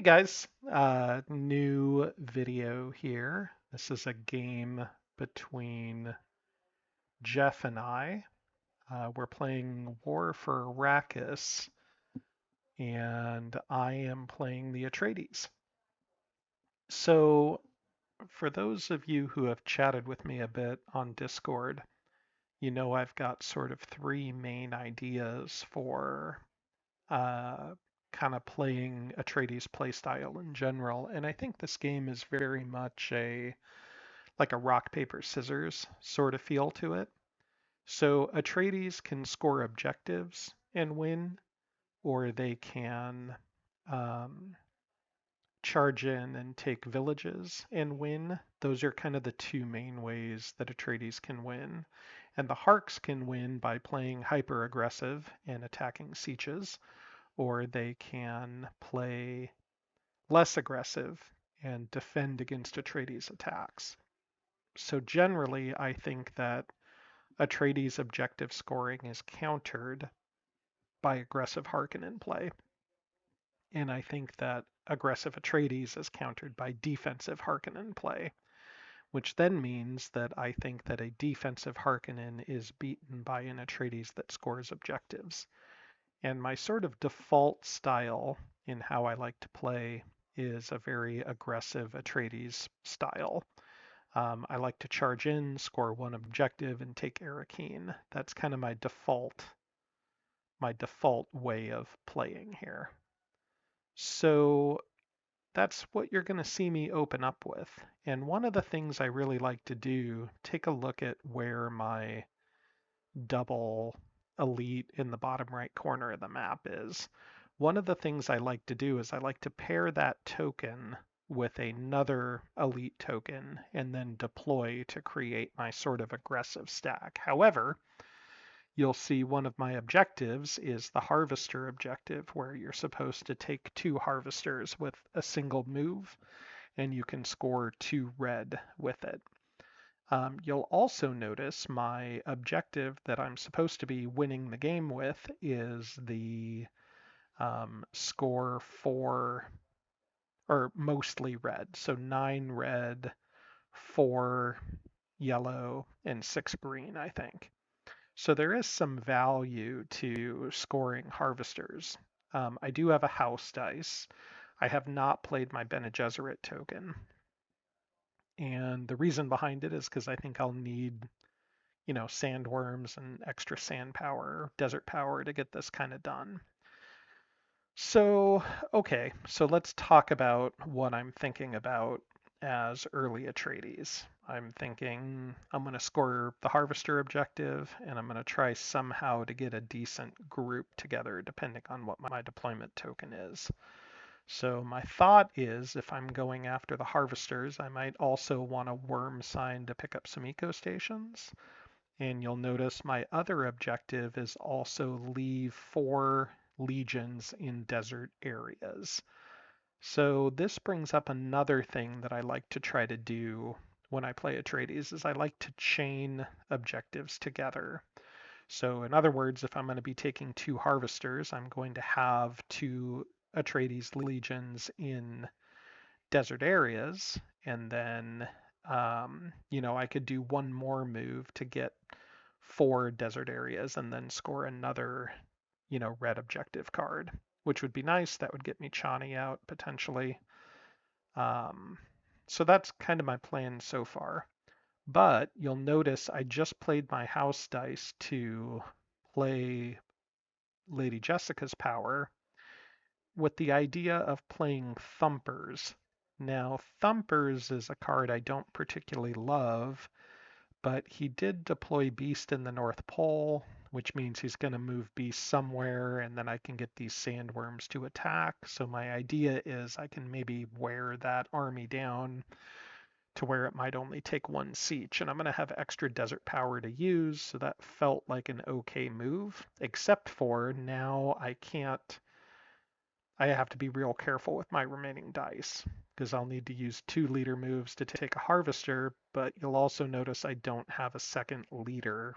Guys, new video here. This is a game between Jeff and I. We're playing War for Arrakis, and I am playing the Atredies. So, for those of you who have chatted with me a bit on Discord, you know I've got sort of three main ideas for uh, kind of playing Atreides playstyle in general. And I think this game is very much a like a rock paper scissors sort of feel to it. So Atreides can score objectives and win, or they can um, charge in and take villages and win. Those are kind of the two main ways that Atreides can win. And the Harks can win by playing hyper aggressive and attacking sieges, or they can play less aggressive and defend against Atreides attacks. So generally, I think that Atreides objective scoring is countered by aggressive Harkonnen play. And I think that aggressive Atreides is countered by defensive Harkonnen play, which then means that I think that a defensive Harkonnen is beaten by an Atreides that scores objectives. And my sort of default style in how I like to play is a very aggressive Atreides style. I like to charge in, score one objective, and take Arrakeen. That's kind of my default way of playing here. So that's what you're going to see me open up with. And one of the things I really like to do, take a look at where my double elite in the bottom right corner of the map is. One of the things I like to do is I like to pair that token with another elite token and then deploy to create my sort of aggressive stack. However, you'll see one of my objectives is the harvester objective, where you're supposed to take two harvesters with a single move and you can score two red with it. You'll also notice my objective that I'm supposed to be winning the game with is the score four, or mostly red. So 9 red, 4 yellow, and 6 green, I think. So there is some value to scoring harvesters. I do have a house dice. I have not played my Bene Gesserit token. And the reason behind it is because I think I'll need sandworms and extra sand power, desert power to get this kind of done. So, okay, so let's talk about what I'm thinking about as early Atreides. I'm thinking I'm going to score the Harvester objective, and I'm going to try somehow to get a decent group together depending on what my deployment token is. So my thought is if I'm going after the Harvesters, I might also want a worm sign to pick up some eco stations. And you'll notice my other objective is also leave 4 legions in desert areas. So this brings up another thing that I like to try to do when I play Atreides is I like to chain objectives together. So in other words, if I'm going to be taking 2 harvesters, I'm going to have 2 Atreides legions in desert areas, and then I could do one more move to get 4 desert areas and then score another, red objective card, which would be nice. That would get me Chani out potentially. Um, so that's kind of my plan so far. But you'll notice I just played my house dice to play Lady Jessica's power with the idea of playing Thumpers. Now, Thumpers is a card I don't particularly love, but he did deploy Beast in the North Pole, which means he's going to move Beast somewhere, and then I can get these sandworms to attack. So my idea is I can maybe wear that army down to where it might only take 1 siege, and I'm going to have extra desert power to use, so that felt like an okay move, except for now I have to be real careful with my remaining dice because I'll need to use 2 leader moves to take a harvester, but you'll also notice I don't have a second leader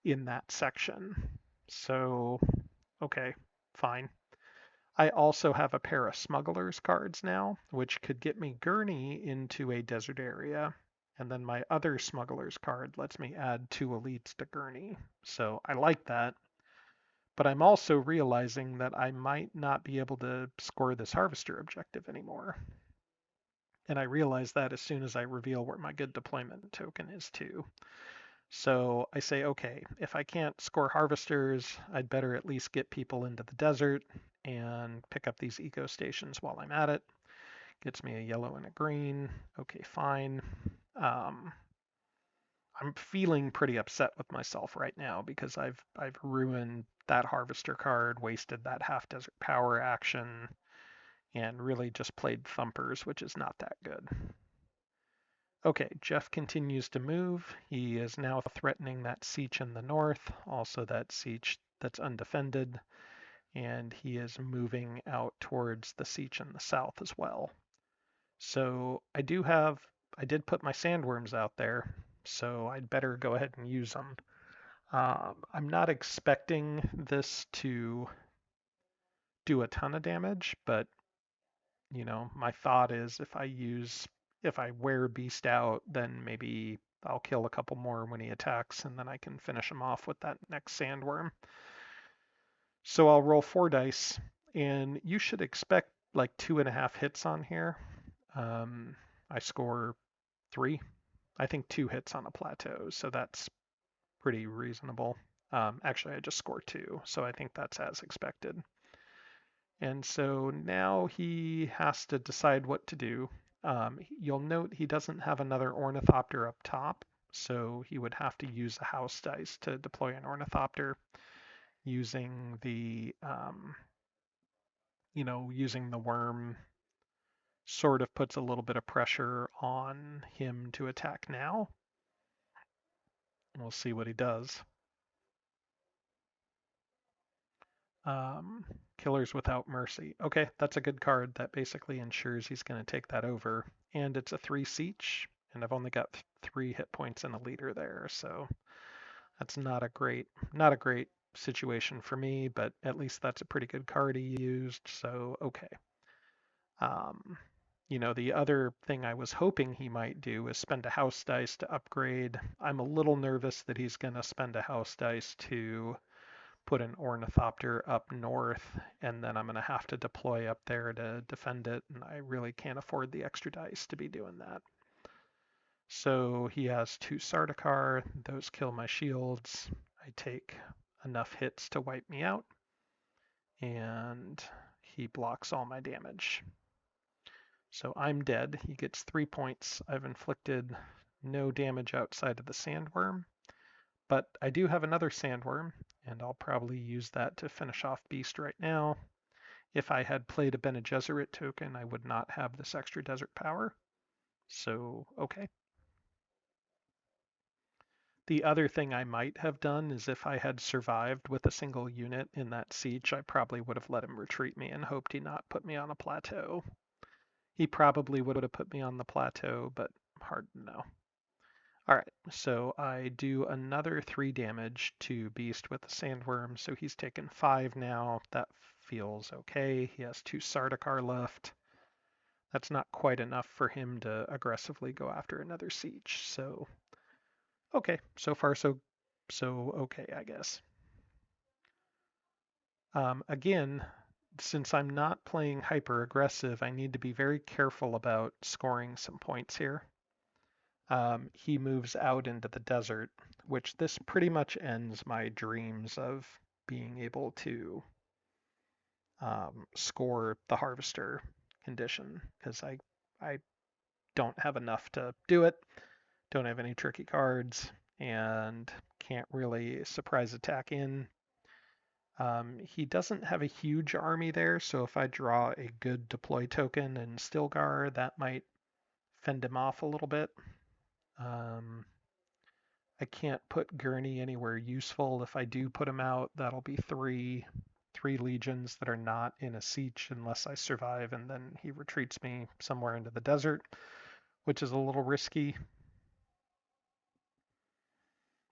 in that section. So, okay, fine. I also have a pair of smugglers cards now, which could get me Gurney into a desert area. And then my other smugglers card lets me add 2 elites to Gurney. So I like that. But I'm also realizing that I might not be able to score this harvester objective anymore. And I realize that as soon as I reveal where my good deployment token is too. So I say, okay, if I can't score harvesters, I'd better at least get people into the desert and pick up these eco stations while I'm at it. Gets me a yellow and a green. Okay, fine. Um, I'm feeling pretty upset with myself right now because I've ruined that harvester card, wasted that half desert power action, and really just played thumpers, which is not that good. Okay, Jeff continues to move. He is now threatening that siege in the north, also that siege that's undefended, and he is moving out towards the siege in the south as well. So I did put my sandworms out there, so I'd better go ahead and use them. I'm not expecting this to do a ton of damage, but my thought is if I wear Beast out, then maybe I'll kill a couple more when he attacks, and then I can finish him off with that next sandworm. So I'll roll 4 dice, and you should expect like 2.5 hits on here. I score 3. I think 2 hits on a plateau, so that's pretty reasonable. Actually, I just scored 2, so I think that's as expected. And so now he has to decide what to do. You'll note he doesn't have another ornithopter up top, so he would have to use a house dice to deploy an ornithopter using using the worm sort of puts a little bit of pressure on him to attack now. We'll see what he does. Killers Without Mercy. Okay, that's a good card. That basically ensures he's going to take that over. And it's a 3 siege, and I've only got 3 hit points and a leader there, so that's not a great situation for me, but at least that's a pretty good card he used, so okay. The other thing I was hoping he might do is spend a house dice to upgrade. I'm a little nervous that he's going to spend a house dice to put an ornithopter up north, and then I'm going to have to deploy up there to defend it, and I really can't afford the extra dice to be doing that. So he has 2 Sardaukar, those kill my shields. I take enough hits to wipe me out, and he blocks all my damage. So I'm dead. He gets 3 points. I've inflicted no damage outside of the sandworm, but I do have another sandworm, and I'll probably use that to finish off Beast right now. If I had played a Bene Gesserit token, I would not have this extra desert power. So, okay. The other thing I might have done is if I had survived with a single unit in that siege, I probably would have let him retreat me and hoped he not put me on a plateau. He probably would have put me on the plateau, but hard to know. All right, so I do another 3 damage to Beast with the Sandworm, so he's taken 5 now. That feels okay. He has 2 Sardaukar left. That's not quite enough for him to aggressively go after another siege, so okay, so far so okay, I guess. Again, since I'm not playing hyper aggressive, I need to be very careful about scoring some points here. He moves out into the desert, which this pretty much ends my dreams of being able to score the harvester condition, because I don't have enough to do it, don't have any tricky cards, and can't really surprise attack in. He doesn't have a huge army there, so if I draw a good deploy token in Stilgar, that might fend him off a little bit. I can't put Gurney anywhere useful. If I do put him out, that'll be three legions that are not in a siege unless I survive, and then he retreats me somewhere into the desert, which is a little risky.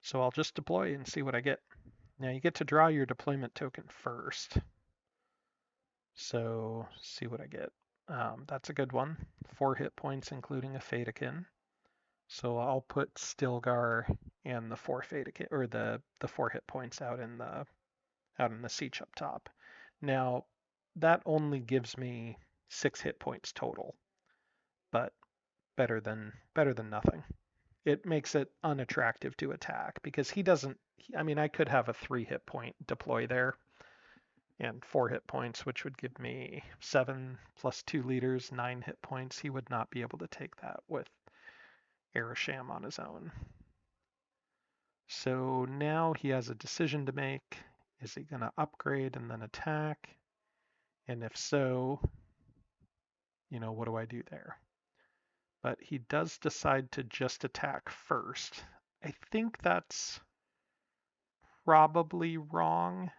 So I'll just deploy and see what I get. Now you get to draw your deployment token first. So see what I get. That's a good one. 4 hit points, including a Fatakin. So I'll put Stilgar and the 4 Fatakin, or the 4 hit points out in the siege up top. Now that only gives me 6 hit points total, but better than nothing. It makes it unattractive to attack because he doesn't. I mean, I could have a 3 hit point deploy there and 4 hit points, which would give me 7 plus 2 liters, 9 hit points. He would not be able to take that with Eresham on his own. So now he has a decision to make. Is he going to upgrade and then attack? And if so, what do I do there? But he does decide to just attack first. I think that's probably wrong,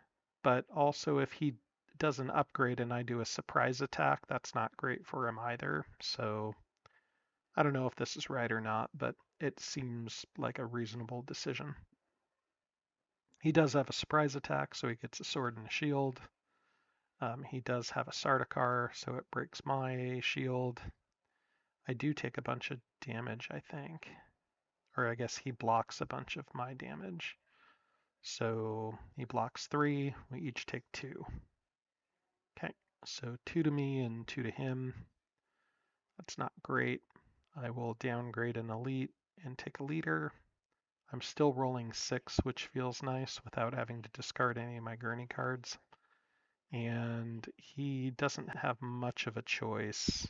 but also if he doesn't upgrade and I do a surprise attack, that's not great for him either. So I don't know if this is right or not, but it seems like a reasonable decision. He does have a surprise attack, so he gets a sword and a shield. He does have a Sardaukar, so it breaks my shield. I do take a bunch of damage, I think. Or I guess he blocks a bunch of my damage. So he blocks 3. We each take 2. Okay, so 2 to me and 2 to him. That's not great. I will downgrade an elite and take a leader. I'm still rolling 6, which feels nice without having to discard any of my gurney cards. And he doesn't have much of a choice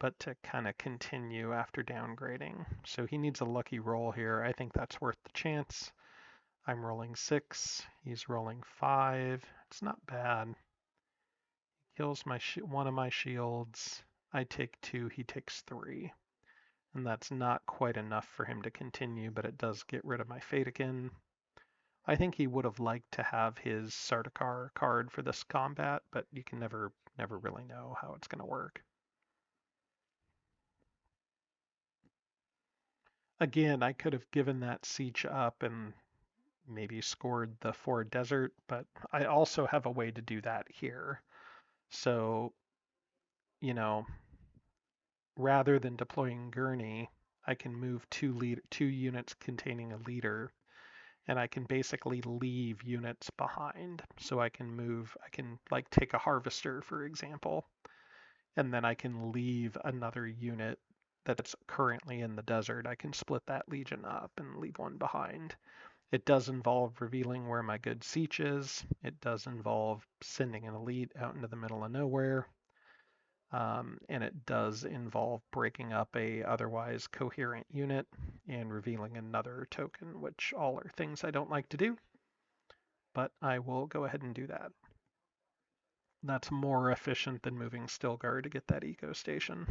but to kind of continue after downgrading. So he needs a lucky roll here. I think that's worth the chance. I'm rolling 6. He's rolling 5. It's not bad. Kills one of my shields. I take 2. He takes 3. And that's not quite enough for him to continue, but it does get rid of my Fatakin. I think he would have liked to have his Sardaukar card for this combat, but you can never really know how it's going to work. Again, I could have given that siege up and maybe scored the 4 desert, but I also have a way to do that here. So, rather than deploying Gurney, I can move 2 units containing a leader, and I can basically leave units behind. So I can like take a harvester, for example, and then I can leave another unit that's currently in the desert. I can split that legion up and leave one behind. It does involve revealing where my good siege is. It does involve sending an elite out into the middle of nowhere. And it does involve breaking up a otherwise coherent unit and revealing another token, which all are things I don't like to do, but I will go ahead and do that. That's more efficient than moving Stilgar to get that eco station.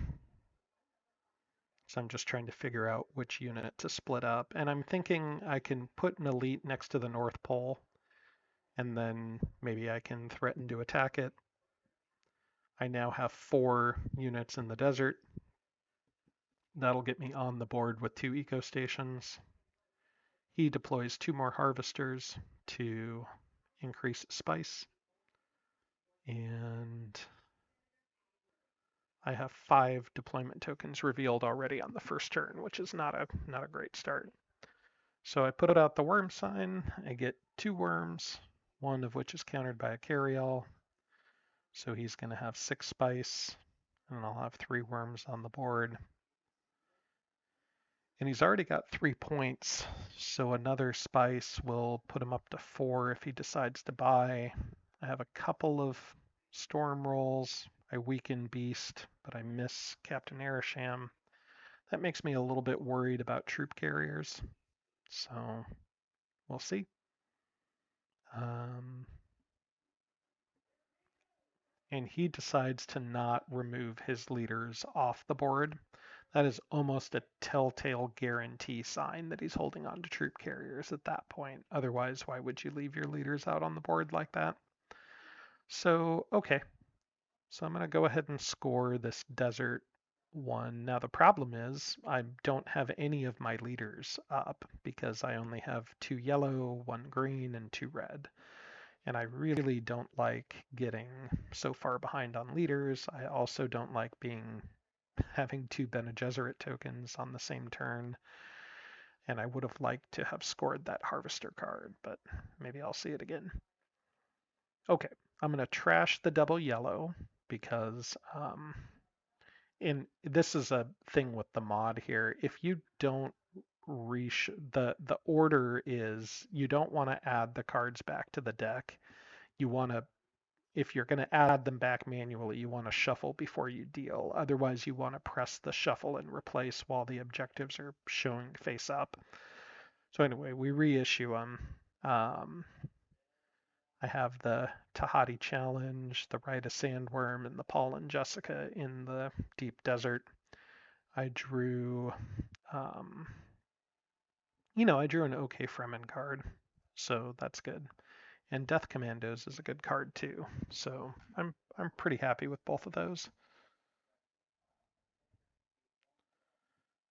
So I'm just trying to figure out which unit to split up. And I'm thinking I can put an elite next to the North Pole, and then maybe I can threaten to attack it. I now have 4 units in the desert. That'll get me on the board with 2 eco stations. He deploys 2 more harvesters to increase spice. And I have 5 deployment tokens revealed already on the first turn, which is not a great start. So I put it out the worm sign. I get 2 worms, one of which is countered by a carryall. So he's going to have 6 spice, and I'll have 3 worms on the board. And he's already got 3 points, so another spice will put him up to 4 if he decides to buy. I have a couple of storm rolls. I weaken Beast, but I miss Captain Eresham. That makes me a little bit worried about troop carriers, so we'll see. And he decides to not remove his leaders off the board. That is almost a telltale guarantee sign that he's holding on to troop carriers at that point. Otherwise, why would you leave your leaders out on the board like that? So, okay. So I'm going to go ahead and score this desert one. Now, the problem is I don't have any of my leaders up because I only have 2 yellow, 1 green, and 2 red. And I really don't like getting so far behind on leaders. I also don't like having two Bene Gesserit tokens on the same turn. And I would have liked to have scored that Harvester card, but maybe I'll see it again. Okay, I'm going to trash the double yellow because this is a thing with the mod here. If you don't the order is you don't want to add the cards back to the deck. You want to If you're going to add them back manually, you want to shuffle before you deal. Otherwise, you want to press the shuffle and replace while the objectives are showing face up. So anyway, we reissue them. I have the Tahati Challenge, the Rite of Sandworm, and the Paul and Jessica in the Deep Desert. I drew, um, I drew an OK Fremen card, so that's good. And Death Commandos is a good card too, so I'm pretty happy with both of those.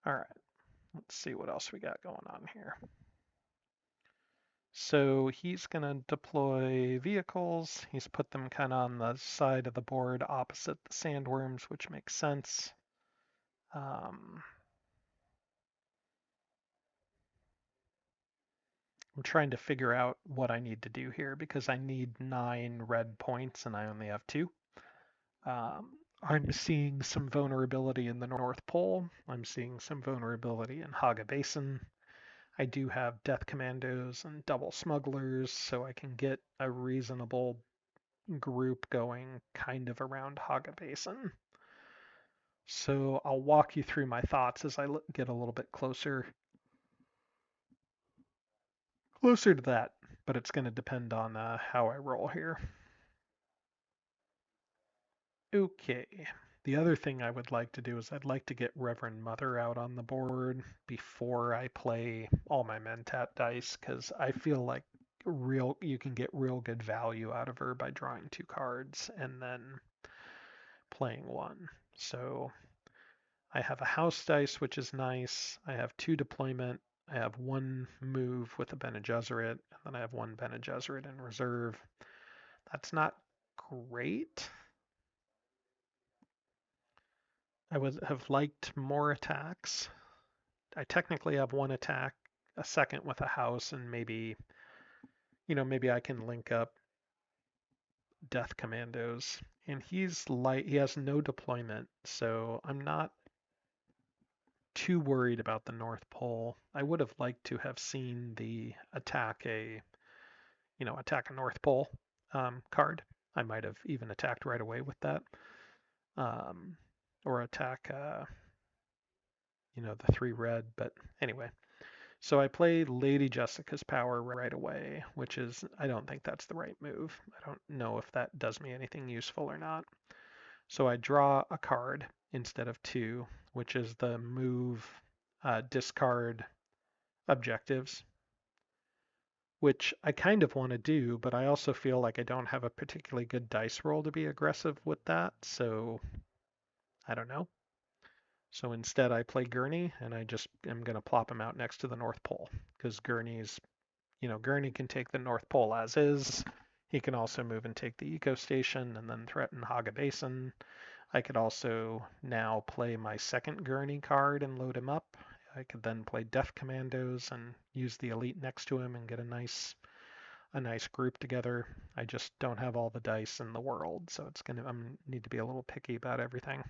All right, let's see what else we got going on here. So he's going to deploy vehicles. He's put them kind of on the side of the board opposite the sandworms, which makes sense. I'm trying to figure out what I need to do here because I need 9 red points and I only have 2. I'm seeing some vulnerability in the North Pole. I'm seeing some vulnerability in Haga Basin. I do have Death Commandos and Double Smugglers, so I can get a reasonable group going kind of around Haga Basin. So I'll walk you through my thoughts as I get a little bit closer to that, but it's going to depend on how I roll here. Okay. The other thing I would like to do is I'd like to get Reverend Mother out on the board before I play all my Mentat dice, because I feel like you can get real good value out of her by drawing 2 cards and then playing 1. So I have a house dice, which is nice. I have 2 deployment. I have 1 move with a Bene Gesserit, and then I have 1 Bene Gesserit in reserve. That's not great. I would have liked more attacks. I technically have 1 attack, a second with a house, and maybe I can link up Death Commandos. And he has no deployment, so I'm not too worried about the North Pole. I would have liked to have seen the attack a North Pole card. I might have even attacked right away with that, or attack the 3 red. But anyway, so I play Lady Jessica's Power right away, which is I don't think that's the right move. I don't know if that does me anything useful or not. So I draw a card instead of 2, which is the move discard objectives, which I kind of want to do, but I also feel like I don't have a particularly good dice roll to be aggressive with that, so I don't know. So instead I play Gurney, and I just am going to plop him out next to the North Pole, because Gurney can take the North Pole as is. He can also move and take the Eco Station and then threaten Haga Basin. I could also now play my second Gurney card and load him up. I could then play Death Commandos and use the elite next to him and get a nice group together. I just don't have all the dice in the world, so I need to be a little picky about everything.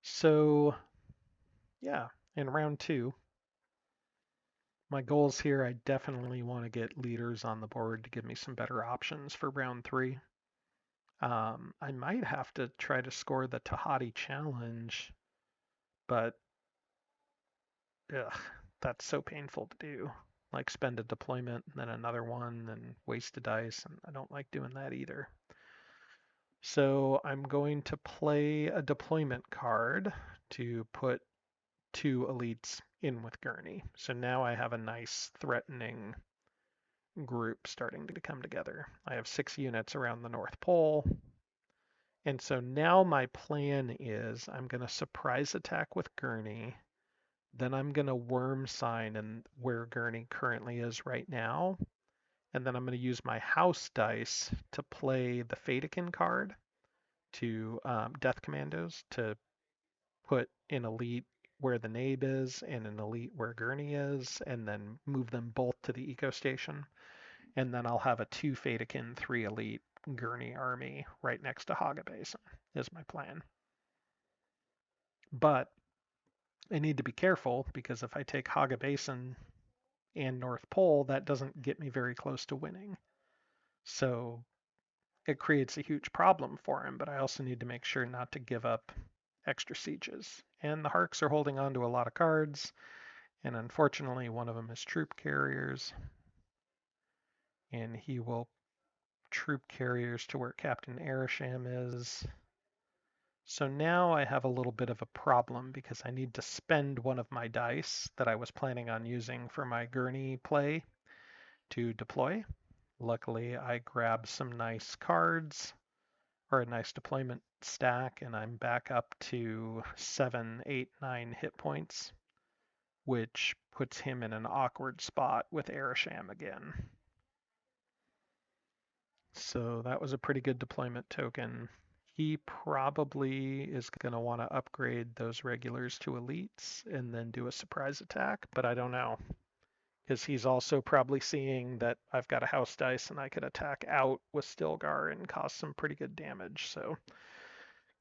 So yeah, in round 2, my goals here, I definitely want to get leaders on the board to give me some better options for round 3. I might have to try to score the Tahati Challenge, but ugh, that's so painful to do. Like spend a deployment and then another one and waste a dice, and I don't like doing that either. So I'm going to play a deployment card to put 2 elites in with Gurney. So now I have a nice threatening group starting to come together. I have 6 units around the North Pole. And so now my plan is I'm going to surprise attack with Gurney, Then I'm going to worm sign and where Gurney currently is right now. And then I'm going to use my house dice to play the Fatikin card to Death Commandos to put an elite where the Nabe is and an elite where Gurney is, and then move them both to the Eco Station. And then I'll have a 2 Fatikin, 3 elite Gurney army right next to Haga Basin is my plan. But I need to be careful because if I take Haga Basin and North Pole, that doesn't get me very close to winning. So it creates a huge problem for him, but I also need to make sure not to give up extra sieges. And the Harks are holding on to a lot of cards, and unfortunately one of them is troop carriers, and he will troop carriers to where Captain Erisham is. So now I have a little bit of a problem because I need to spend one of my dice that I was planning on using for my Gurney play to deploy. Luckily, I grabbed some nice cards or a nice deployment stack, and I'm back up to 7, 8, 9 hit points, which puts him in an awkward spot with Erisham again. So that was a pretty good deployment token. He probably is going to want to upgrade those regulars to elites and then do a surprise attack, but I don't know. Because he's also probably seeing that I've got a house dice and I could attack out with Stilgar and cause some pretty good damage. So,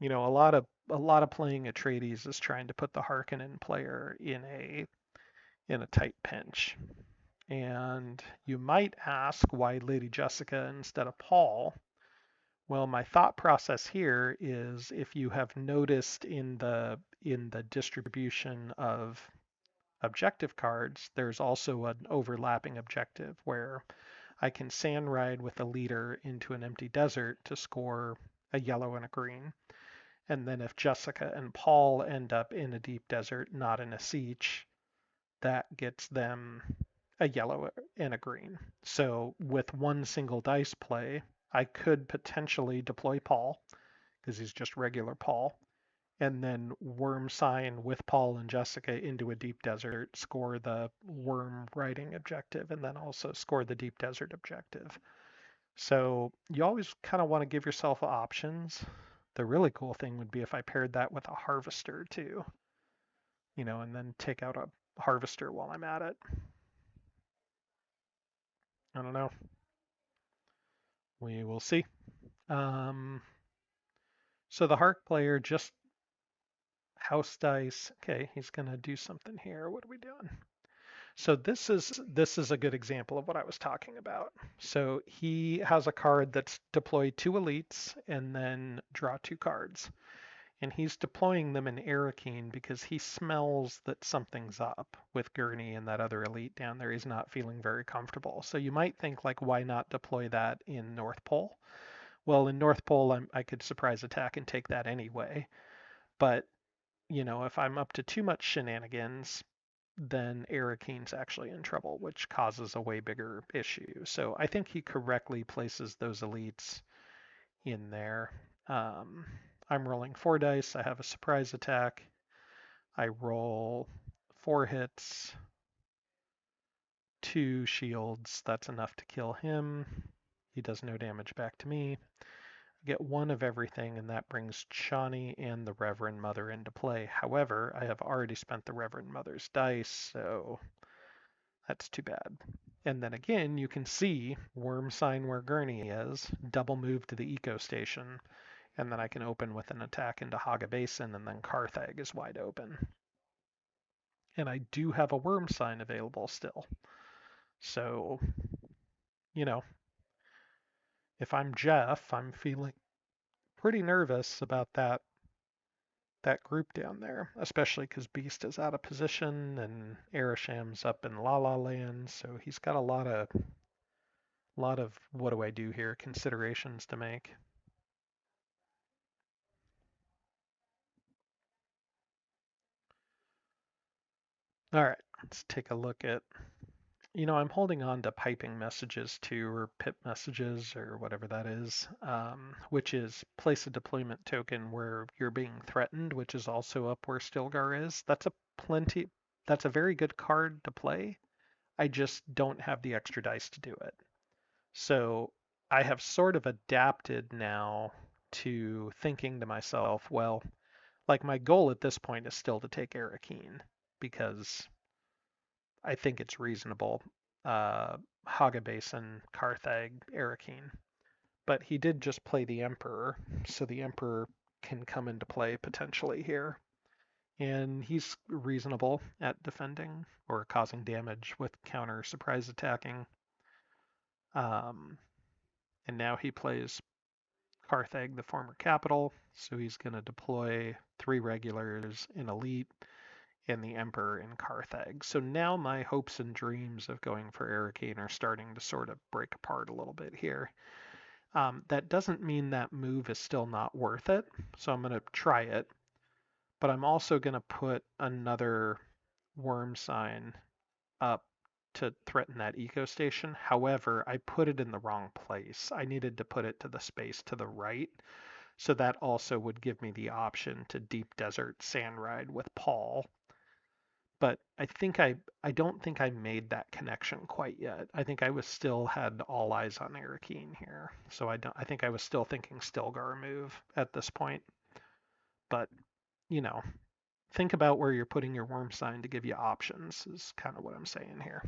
a lot of playing Atredies is trying to put the Harkonnen player in a tight pinch. And you might ask why Lady Jessica instead of Paul. Well, my thought process here is if you have noticed in the distribution of objective cards, there's also an overlapping objective where I can sand ride with a leader into an empty desert to score a yellow and a green. And then if Jessica and Paul end up in a deep desert, not in a siege, that gets them a yellow and a green. So with one single dice play, I could potentially deploy Paul because he's just regular Paul, and then worm sign with Paul and Jessica into a deep desert, score the worm riding objective, and then also score the deep desert objective. So you always kind of want to give yourself options. The really cool thing would be if I paired that with a harvester too, and then take out a harvester while I'm at it. I don't know. We will see. Um, so the Hark player just house dice. Okay, he's gonna do something here. What are we doing? So this is a good example of what I was talking about. So he has a card that's deploy 2 elites and then draw 2 cards. And he's deploying them in Arrakeen because he smells that something's up with Gurney and that other elite down there. He's not feeling very comfortable. So you might think like, why not deploy that in North Pole? Well, in North Pole, I could surprise attack and take that anyway. But if I'm up to too much shenanigans, then Arakeen's actually in trouble, which causes a way bigger issue. So I think he correctly places those elites in there. Um, I'm rolling 4 dice. I have a surprise attack. I roll 4 hits, 2 shields. That's enough to kill him. He does no damage back to me. I get 1 of everything, and that brings Chani and the Reverend Mother into play. However, I have already spent the Reverend Mother's dice, so that's too bad. And then again, you can see worm sign where Gurney is, double move to the eco station, and then I can open with an attack into Haga Basin, and then Carthag is wide open. And I do have a worm sign available still. So, you know, if I'm Jeff, I'm feeling pretty nervous about that group down there, especially because Beast is out of position and Arisham's up in La La Land, so he's got a lot of what do I do here considerations to make. All right, let's take a look at, I'm holding on to piping messages too, or pip messages, or whatever that is, which is place a deployment token where you're being threatened, which is also up where Stilgar is. That's a plenty. that's a very good card to play. I just don't have the extra dice to do it. So I have sort of adapted now to thinking to myself, well, like my goal at this point is still to take Arakeen because I think it's reasonable. Uh, Haga Basin, Carthag, Arakeen. But he did just play the Emperor, so the Emperor can come into play potentially here. And he's reasonable at defending or causing damage with counter surprise attacking. Um, and now he plays Carthag, the former capital, so he's going to deploy 3 regulars in Elite and the Emperor in Carthag. So now my hopes and dreams of going for Arakeen are starting to sort of break apart a little bit here. That doesn't mean that move is still not worth it, so I'm going to try it. But I'm also going to put another worm sign up to threaten that eco station. However, I put it in the wrong place. I needed to put it to the space to the right. So that also would give me the option to deep desert sand ride with Paul. But I don't think I made that connection quite yet. I think I was still had all eyes on Arakeen here. So I think I was still thinking Stilgar move at this point. But, you know, think about where you're putting your worm sign to give you options is kind of what I'm saying here.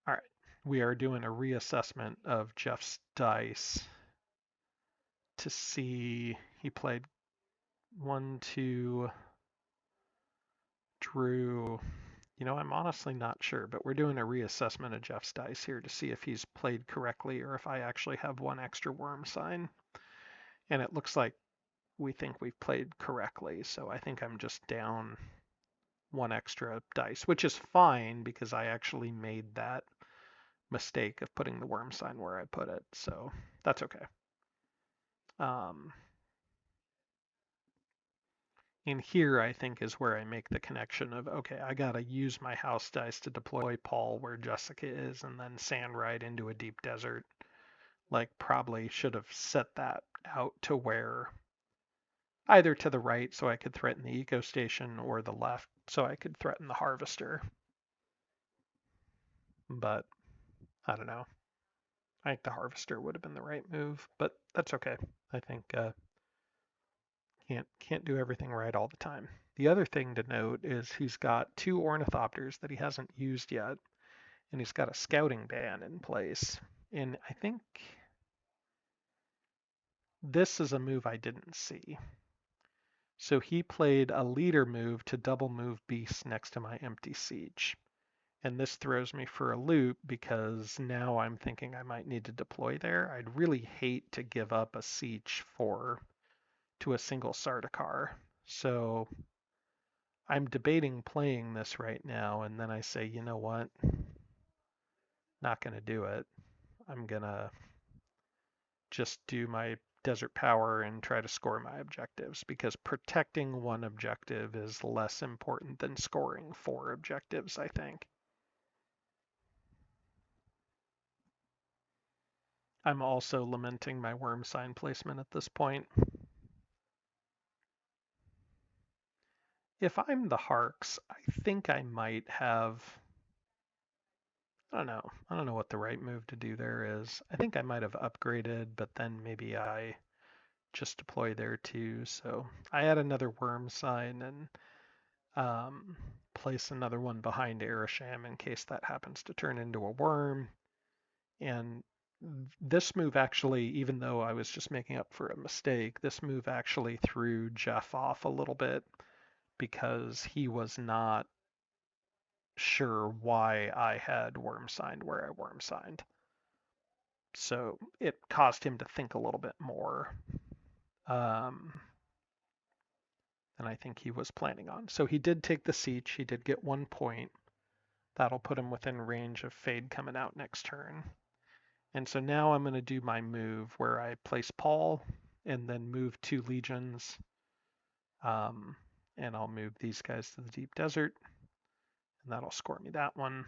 All right. We are doing a reassessment of Jeff's dice to see he played 1, 2, drew. I'm honestly not sure, but we're doing a reassessment of Jeff's dice here to see if he's played correctly or if I actually have 1 extra worm sign. And it looks like we think we've played correctly, so I think I'm just down 1 extra dice, which is fine because I actually made that mistake of putting the worm sign where I put it, so that's okay. And here I think is where I make the connection of, okay, I gotta use my house dice to deploy Paul where Jessica is and then sand ride into a deep desert. Like probably should have set that out to where either to the right so I could threaten the eco station or the left so I could threaten the harvester. But I don't know. I think the harvester would have been the right move, but that's okay. I think can't do everything right all the time. The other thing to note is he's got 2 ornithopters that he hasn't used yet, and he's got a scouting ban in place. And I think this is a move I didn't see. So he played a leader move to double move beasts next to my empty siege. And this throws me for a loop because now I'm thinking I might need to deploy there. I'd really hate to give up a siege to a single Sardaukar. So I'm debating playing this right now, and then I say, you know what? Not going to do it. I'm going to just do my desert power and try to score my objectives because protecting 1 objective is less important than scoring 4 objectives, I think. I'm also lamenting my worm sign placement at this point. If I'm the Harks, I think I might have. I don't know. I don't know what the right move to do there is. I think I might have upgraded, but then maybe I just deploy there too. So I add another worm sign and place another one behind Erisham in case that happens to turn into a worm. And this move actually, even though I was just making up for a mistake, this move actually threw Jeff off a little bit because he was not sure why I had worm signed where I worm signed. So it caused him to think a little bit more um, than I think he was planning on. So he did take the siege. He did get 1 point. That'll put him within range of Fade coming out next turn. And so now I'm going to do my move where I place Paul and then move 2 legions. And I'll move these guys to the deep desert. And that'll score me that one.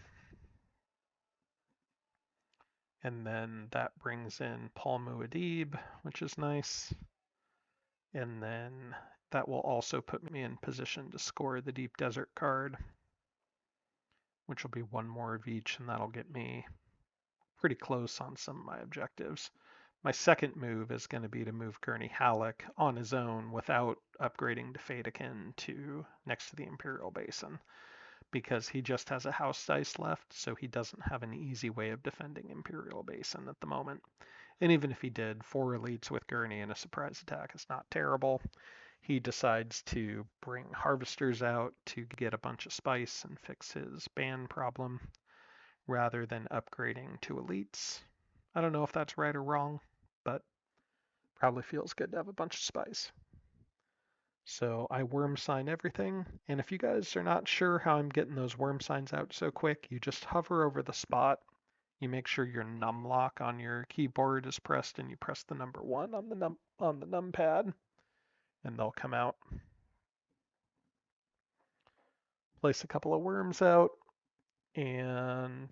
And then that brings in Paul Muad'Dib, which is nice. And then That will also put me in position to score the Deep Desert card, which will be one more of each, and that'll get me pretty close on some of my objectives. My second move is going to be to move Gurney Halleck on his own without upgrading to Fadakin to next to the Imperial Basin, because he just has a house dice left, so he doesn't have an easy way of defending Imperial Basin at the moment. And even if he did, 4 elites with Gurney and a surprise attack is not terrible. He decides to bring harvesters out to get a bunch of spice and fix his ban problem rather than upgrading to elites. I don't know if that's right or wrong, but probably feels good to have a bunch of spice. So I worm sign everything, and if you guys are not sure how I'm getting those worm signs out so quick, you just hover over the spot, you make sure your num lock on your keyboard is pressed, and you press the number 1 on the numpad, and they'll come out. Place a couple of worms out, and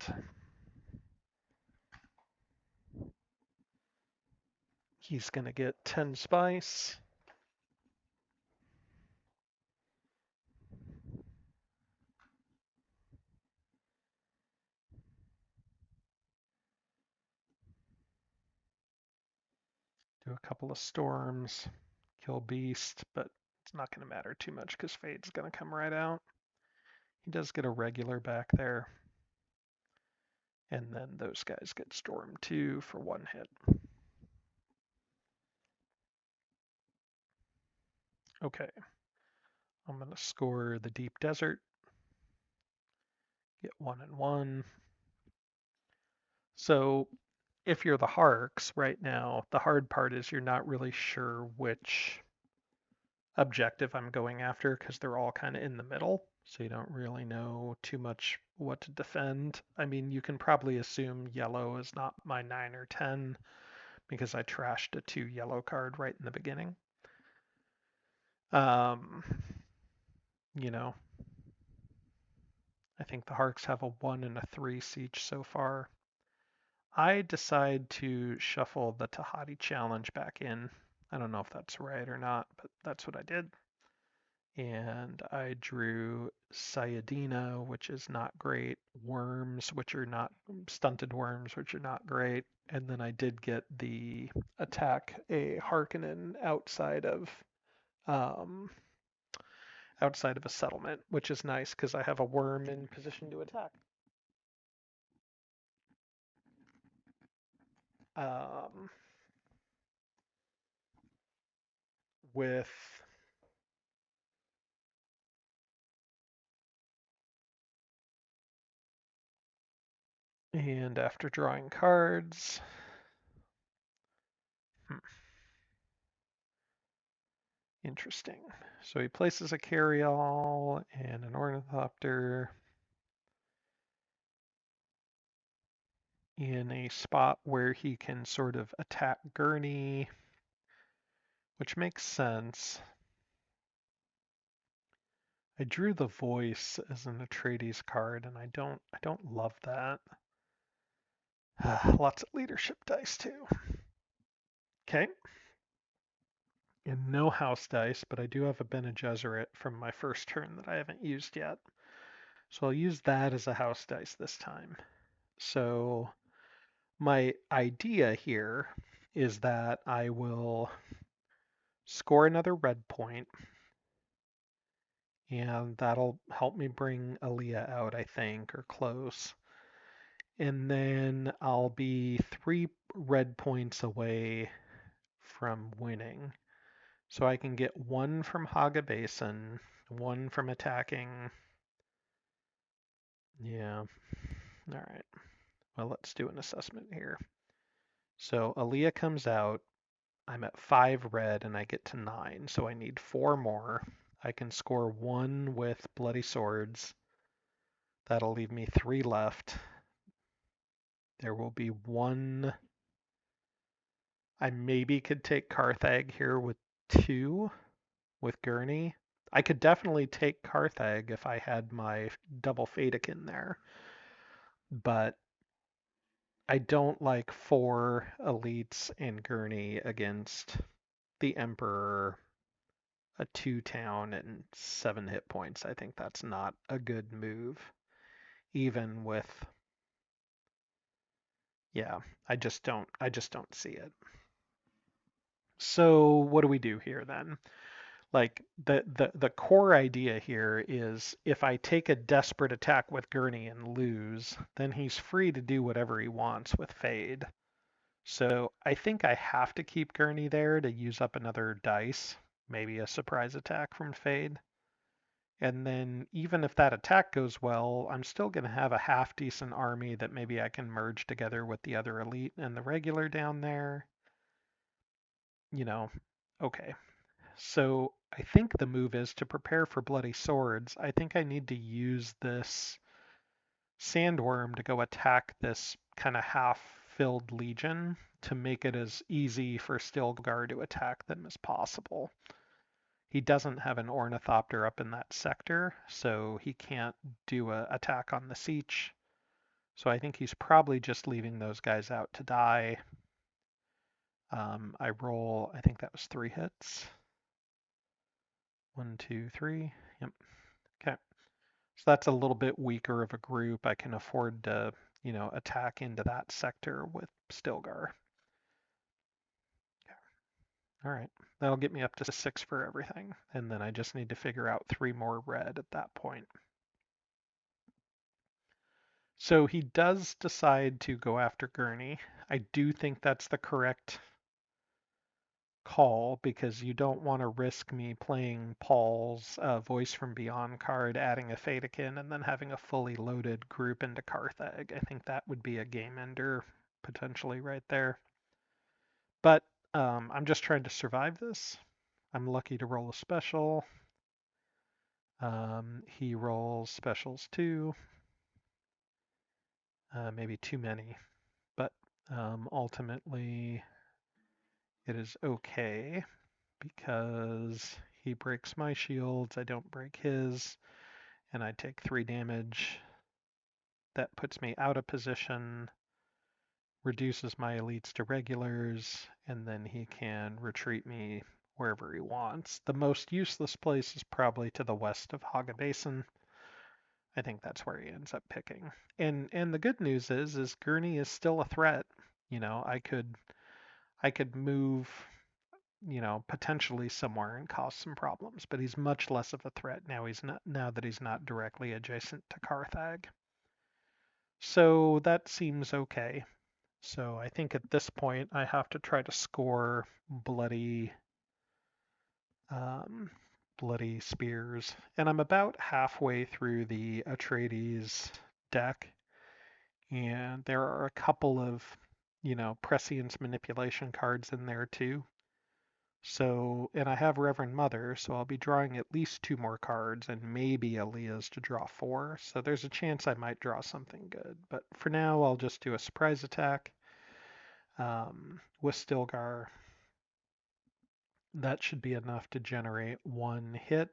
he's going to get 10 spice. Do a couple of storms, kill beast, but it's not going to matter too much because Fade's going to come right out. He does get a regular back there. And then those guys get stormed too for 1 hit. Okay. I'm going to score the Deep Desert. Get 1 and 1. So if you're the Harks right now, the hard part is you're not really sure which objective I'm going after because they're all kind of in the middle. So you don't really know too much what to defend. I mean, you can probably assume yellow is not my 9 or 10 because I trashed a 2 yellow card right in the beginning. Um, you know, I think the Harks have a 1 and a 3 siege so far. I decide to shuffle the Tahati challenge back in. I don't know if that's right or not, but that's what I did. And I drew Sayadina, which is not great, worms, which are not stunted worms, which are not great. And then I did get the attack a Harkonnen um, outside of a settlement, which is nice because I have a worm in position to attack. Um, with and after drawing cards, interesting. So he places a carryall and an ornithopter in a spot where he can sort of attack Gurney, which makes sense. I drew the voice as an Atredies card, and I don't love that. Lots of leadership dice too. Okay. And no house dice, but I do have a Bene Gesserit from my first turn that I haven't used yet. So I'll use that as a house dice this time. So my idea here is that I will score another red point, and that'll help me bring Aaliyah out, I think, or close. And then I'll be 3 red points away from winning. So I can get 1 from Haga Basin, 1 from attacking. Yeah. All right. Well, let's do an assessment here. So Aaliyah comes out. I'm at 5 red and I get to 9, so I need 4 more. I can score 1 with Bloody Swords. That'll leave me 3 left. There will be 1. I maybe could take Carthag here with 2 with Gurney. I could definitely take Carthag if I had my double Fadakin there, but I don't like 4 elites in Gurney against the Emperor, a 2 town and 7 hit points. I think that's not a good move, even with, yeah, I just don't see it. So what do we do here then? Like the core idea here is if I take a desperate attack with Gurney and lose, then he's free to do whatever he wants with Fade. So I think I have to keep Gurney there to use up another dice, maybe a surprise attack from Fade. And then even if that attack goes well, I'm still going to have a half decent army that maybe I can merge together with the other elite and the regular down there. You know, okay. So I think the move is to prepare for bloody swords. I think I need to use this sandworm to go attack this kind of half-filled legion to make it as easy for Stilgar to attack them as possible. He doesn't have an ornithopter up in that sector, so he can't do a attack on the siege. So I think he's probably just leaving those guys out to die. I roll, I think that was 3 hits. 1, 2, 3. Yep. Okay. So that's a little bit weaker of a group. I can afford to, attack into that sector with Stilgar. Okay. All right. That'll get me up to 6 for everything. And then I just need to figure out 3 more red at that point. So he does decide to go after Gurney. I do think that's the correct call because you don't want to risk me playing Paul's Voice from Beyond card, adding a Fadakin, and then having a fully loaded group into Carthag. I think that would be a game ender potentially right there. But I'm just trying to survive this. I'm lucky to roll a special. He rolls specials too. Maybe too many. But ultimately, it is okay because he breaks my shields, I don't break his, and I take 3 damage. That puts me out of position, reduces my elites to regulars, and then he can retreat me wherever he wants. The most useless place is probably to the west of Haga Basin. I think that's where he ends up picking. And the good news is Gurney is still a threat. I could move potentially somewhere and cause some problems, but he's much less of a threat now that he's not directly adjacent to Carthag. So that seems okay. So I think at this point I have to try to score um, bloody spears, and I'm about halfway through the Atredies deck, and there are a couple of prescience manipulation cards in there too. So, and I have Reverend Mother, so I'll be drawing at least 2 more cards and maybe Aaliyah's to draw 4. So there's a chance I might draw something good. But for now, I'll just do a surprise attack with Stilgar. That should be enough to generate 1 hit.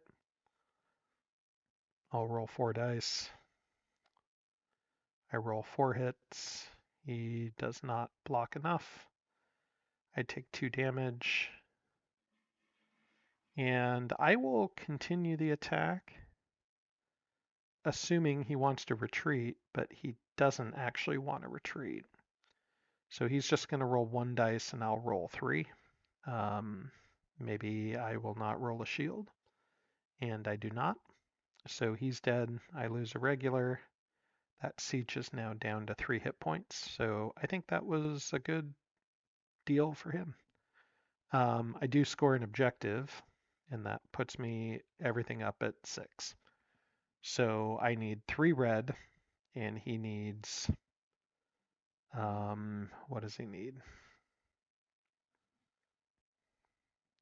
I'll roll 4 dice. I roll 4 hits. He does not block enough. I take 2 damage. And I will continue the attack, assuming he wants to retreat, but he doesn't actually want to retreat. So he's just going to roll 1 dice and I'll roll 3. Maybe I will not roll a shield, and I do not. So he's dead. I lose a regular. That siege is now down to 3 hit points. So I think that was a good deal for him. I do score an objective, and that puts me everything up at 6. So I need 3 red, and he needs, what does he need?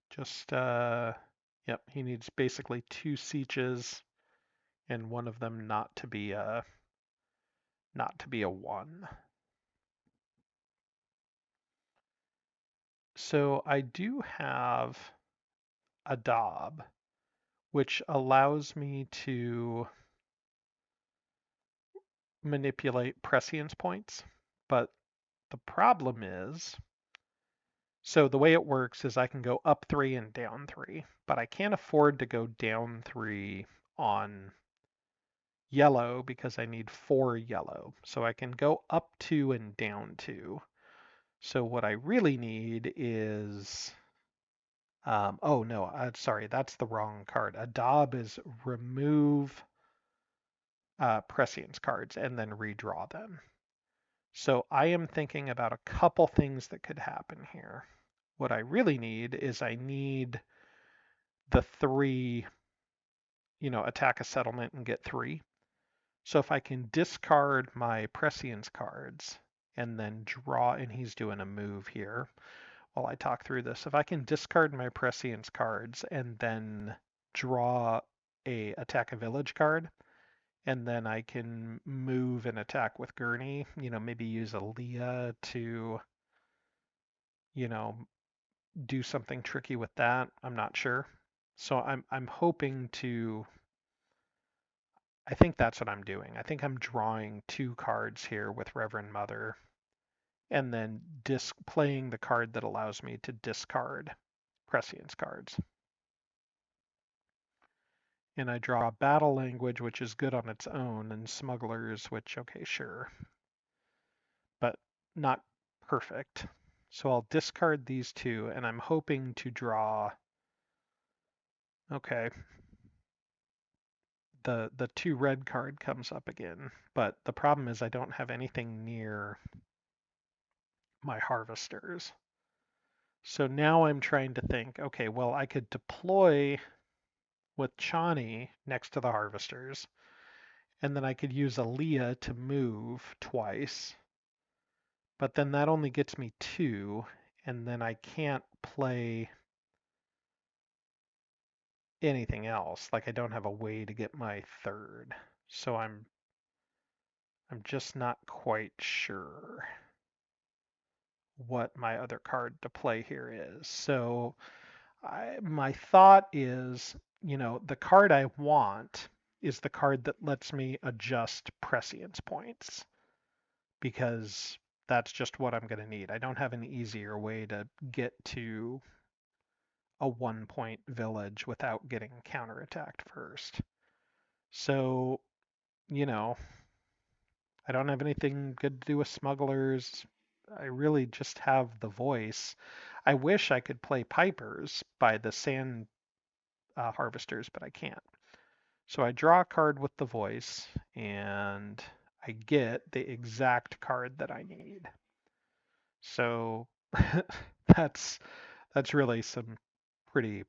Just, yep, he needs basically 2 sieges, and one of them not to be a 1. So I do have a Dob, which allows me to manipulate prescience points, but the problem is So the way it works is I can go up 3 and down 3, but I can't afford to go down 3 on yellow because I need 4 yellow. So I can go up 2 and down 2. So what I really need is, oh no, sorry, that's the wrong card. Adob is remove prescience cards and then redraw them. So I am thinking about a couple things that could happen here. What I really need is I need the 3, attack a settlement and get 3. So if I can discard my prescience cards and then draw, and he's doing a move here while I talk through this. If I can discard my prescience cards and then draw a attack a village card, and then I can move and attack with Gurney, maybe use a Leah to, you know, do something tricky with that. I'm not sure. So I'm hoping to, I think that's what I'm doing. I think I'm drawing 2 cards here with Reverend Mother and then playing the card that allows me to discard prescience cards. And I draw battle language, which is good on its own, and smugglers, which, okay, sure, but not perfect. So I'll discard these 2, and I'm hoping to draw, okay, the 2 red card comes up again, but the problem is I don't have anything near my harvesters. So now I'm trying to think, okay, well, I could deploy with Chani next to the harvesters, and then I could use Aaliyah to move twice, but then that only gets me 2, and then I can't play anything else. Like I don't have a way to get my 3rd. So I'm just not quite sure what my other card to play here is. So my thought is, the card I want is the card that lets me adjust prescience points because that's just what I'm going to need. I don't have an easier way to get to a 1-point village without getting counterattacked first. So, you know, I don't have anything good to do with smugglers. I really just have the voice. I wish I could play pipers by the sand harvesters, but I can't. So I draw a card with the voice, and I get the exact card that I need. So that's that's really some pretty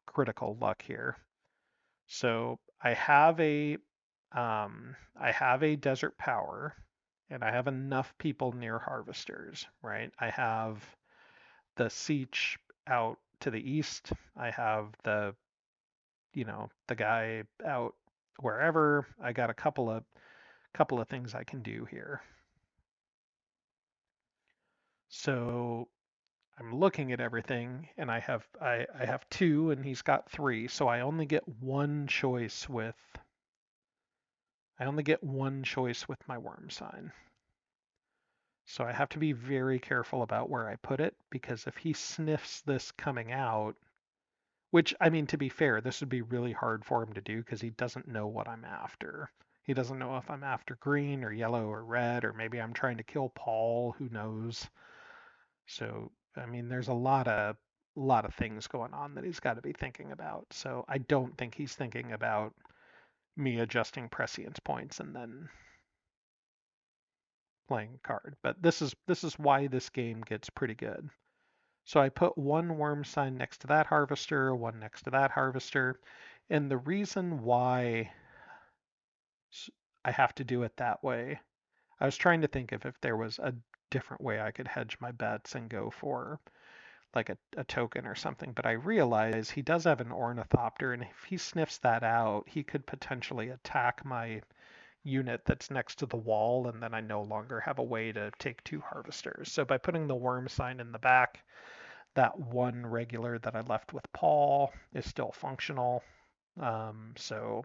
critical luck here. So I have a desert power, and I have enough people near harvesters, right? I have the siege out to the east. I have the guy out wherever. I got a couple of things I can do here. So I'm looking at everything, and I have 2 and he's got 3, so I only get one choice with my worm sign. So I have to be very careful about where I put it, because if he sniffs this coming out, which, I mean, to be fair, this would be really hard for him to do because he doesn't know what I'm after. He doesn't know if I'm after green or yellow or red, or maybe I'm trying to kill Paul, who knows. So, I mean, there's a lot of things going on that he's got to be thinking about. So I don't think he's thinking about me adjusting prescience points and then playing a card. But this is why this game gets pretty good. So I put one worm sign next to that harvester, one next to that harvester. And the reason why I have to do it that way, I was trying to think of if there was a different way I could hedge my bets and go for like a token or something. But I realize he does have an ornithopter, and if he sniffs that out, he could potentially attack my unit that's next to the wall, and then I no longer have a way to take 2 harvesters. So by putting the worm sign in the back, that one regular that I left with Paul is still functional. So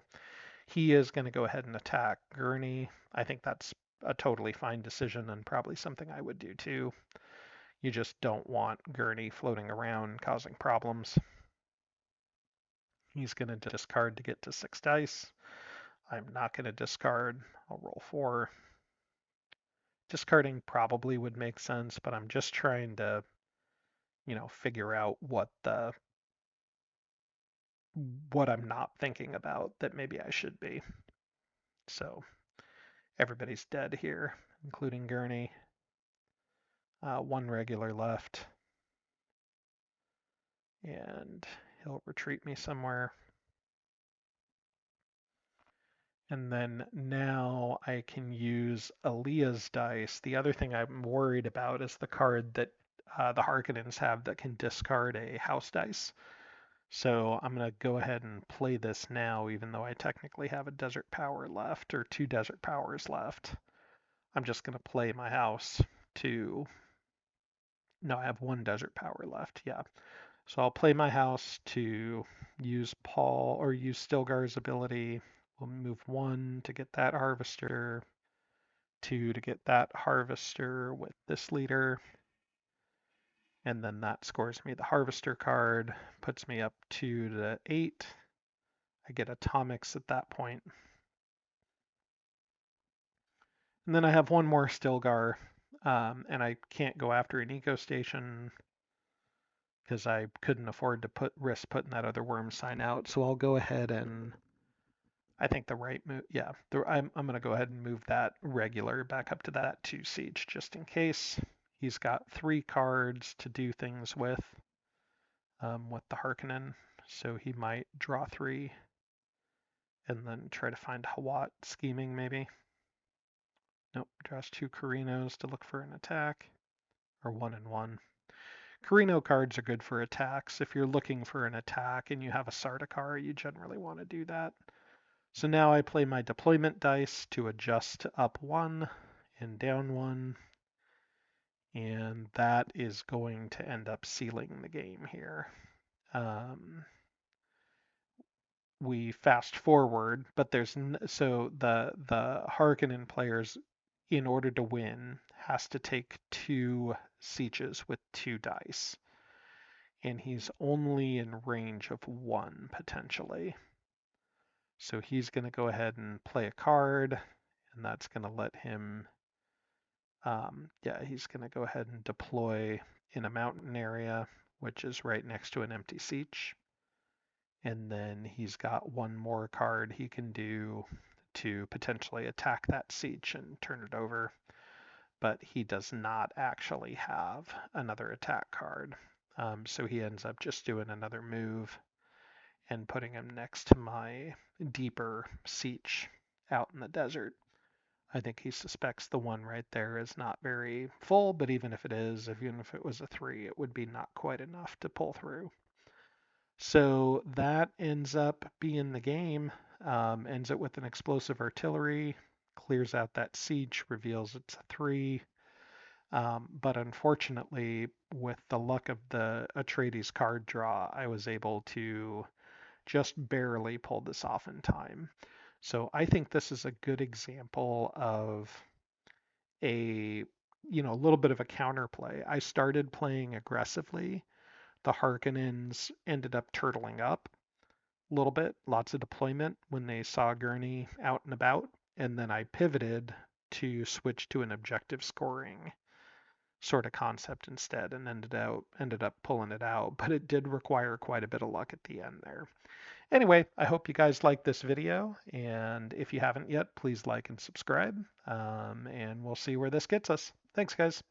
he is going to go ahead and attack Gurney. I think that's a totally fine decision and probably something I would do too. You just don't want Gurney floating around causing problems. He's going to discard to get to 6 dice. I'm not going to discard. I'll roll 4. Discarding probably would make sense, but I'm just trying to, figure out what I'm not thinking about that maybe I should be. So everybody's dead here, including Gurney. 1 regular left. And he'll retreat me somewhere. And then now I can use Aaliyah's dice. The other thing I'm worried about is the card that the Harkonnens have that can discard a house dice. So I'm going to go ahead and play this now, even though I technically have a desert power left, or 2 desert powers left. I'm just going to play my house to... No, I have 1 desert power left, yeah. So I'll play my house to use Paul, or use Stilgar's ability. We'll move 1 to get that harvester, 2 to get that harvester with this leader, and then that scores me the harvester card, puts me up 2 to 8. I get atomics at that point. And then I have 1 more Stilgar, and I can't go after an eco station because I couldn't afford to risk putting that other worm sign out. So I'll go ahead and I think the right move, yeah, I'm going to go ahead and move that regular back up to that 2 siege just in case. He's got 3 cards to do things with the Harkonnen, so he might draw 3 and then try to find Hawat scheming maybe. Nope, draws 2 Carinos to look for an attack, or 1 and 1. Carino cards are good for attacks. If you're looking for an attack and you have a Sardaukar, you generally want to do that. So now I play my deployment dice to adjust to up 1 and down 1. And that is going to end up sealing the game here. We fast forward, but so the Harkonnen players, in order to win, has to take 2 sieges with 2 dice. And he's only in range of 1 potentially. So he's going to go ahead and play a card, and that's going to let him, he's going to go ahead and deploy in a mountain area, which is right next to an empty siege. And then he's got 1 more card he can do to potentially attack that siege and turn it over. But he does not actually have another attack card. So he ends up just doing another move and putting him next to my deeper siege out in the desert. I think he suspects the 1 right there is not very full, but even if it is, even if it was a 3, it would be not quite enough to pull through. So that ends up being the game. Ends it with an explosive artillery, clears out that siege, reveals it's a 3. But unfortunately, with the luck of the Atredies card draw, I was able to just barely pull this off in time. So I think this is a good example of a little bit of a counterplay. I started playing aggressively. The Harkonnens ended up turtling up a little bit, lots of deployment when they saw Gurney out and about, and then I pivoted to switch to an objective scoring sort of concept instead and ended up pulling it out, but it did require quite a bit of luck at the end there. Anyway, I hope you guys liked this video, and if you haven't yet, please like and subscribe, and we'll see where this gets us. Thanks, guys.